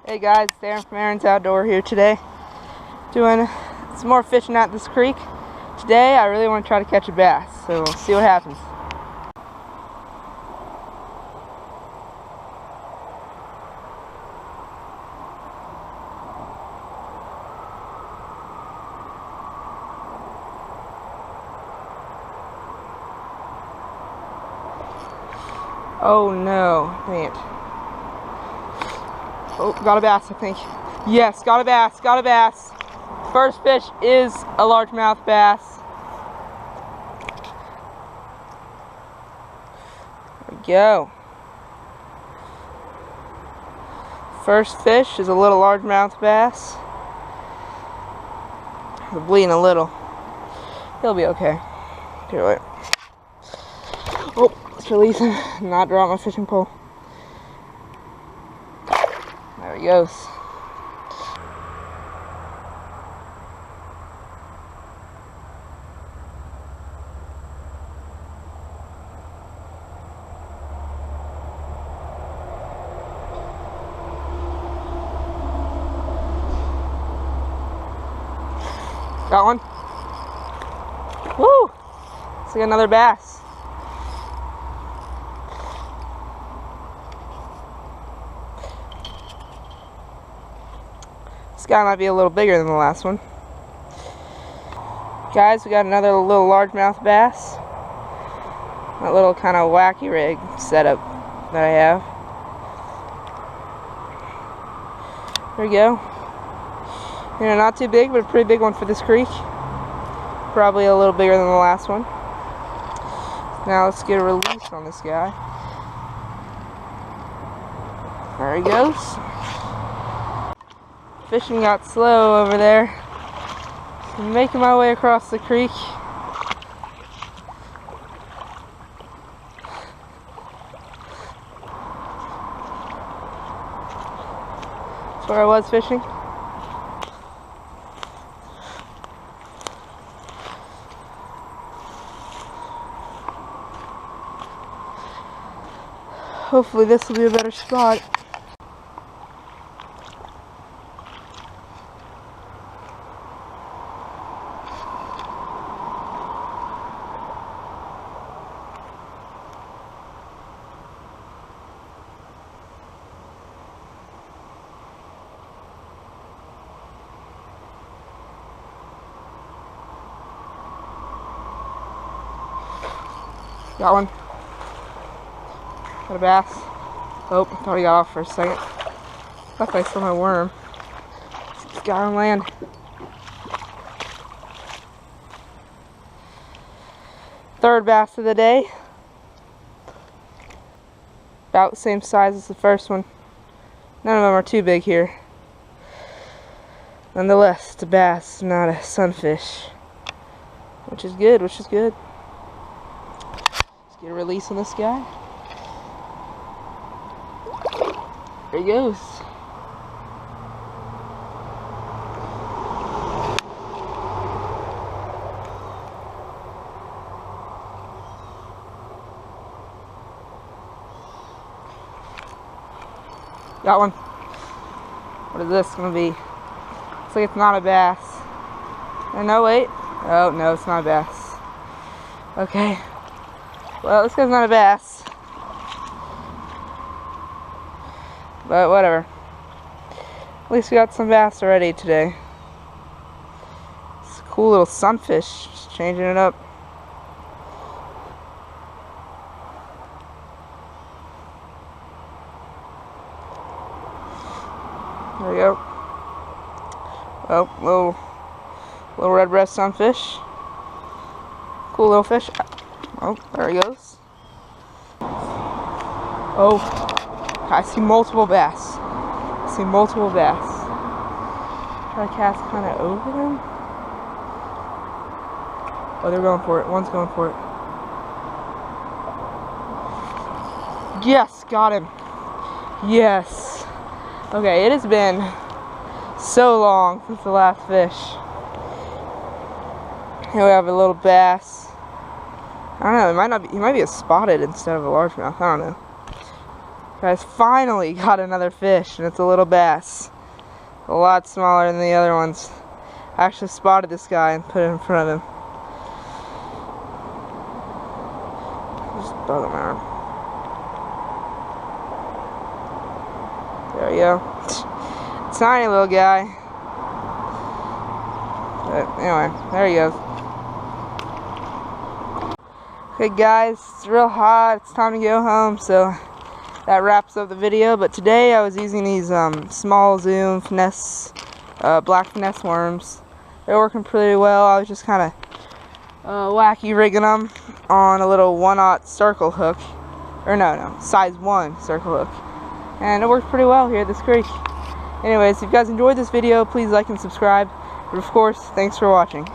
Hey guys, Darren from Aaron's Outdoor here today, doing some more fishing at this creek. Today I really want to try to catch a bass, so we'll see what happens. Oh no, dang it. Oh, got a bass, I think. Yes, got a bass, got a bass. First fish is a largemouth bass. There we go. First fish is a little largemouth bass. We're bleeding a little. He'll be okay. Here, wait. Oh, let's release him. Not drop my fishing pole. There he goes. Got one. Woo! Let's get another bass. This guy might be a little bigger than the last one. Guys, we got another little largemouth bass. That little kind of wacky rig setup that I have. There we go. You know, not too big, but a pretty big one for this creek. Probably a little bigger than the last one. Now let's get a release on this guy. There he goes. Fishing got slow over there. I'm making my way across the creek. That's where I was fishing. Hopefully this will be a better spot. Got one. Got a bass. Oh, I thought he got off for a second. Thought I saw my worm. Just got on land. Third bass of the day. About the same size as the first one. None of them are too big here. Nonetheless, it's a bass, not a sunfish. Which is good, which is good. Let's get a release on this guy. There he goes. Got one. What is this gonna be? Looks like it's not a bass. Oh, no, wait. Oh, no, it's not a bass. Okay. Well, this guy's not a bass. But whatever. At least we got some bass already today. It's a cool little sunfish. Just changing it up. There we go. Oh, little red breast sunfish. Cool little fish. Oh, there he goes. Oh. I see multiple bass. I see multiple bass. Try to cast kind of over them. Oh, they're going for it. One's going for it. Yes, got him. Yes. Okay, it has been so long since the last fish. Here we have a little bass. I don't know. It might not be. He might be a spotted instead of a largemouth. I don't know. Guys, finally got another fish, and it's a little bass. A lot smaller than the other ones. I actually spotted this guy and put it in front of him. Just bug him out. There we go. Tiny little guy. But anyway, there he goes. Okay guys, it's real hot. It's time to go home, so that wraps up the video. But today I was using these small zoom finesse, black finesse worms. They're working pretty well. I was just kind of wacky rigging them on a little 1/0 circle hook. Or no, size 1 circle hook. And it worked pretty well here at this creek. Anyways, if you guys enjoyed this video, please like and subscribe. But of course, thanks for watching.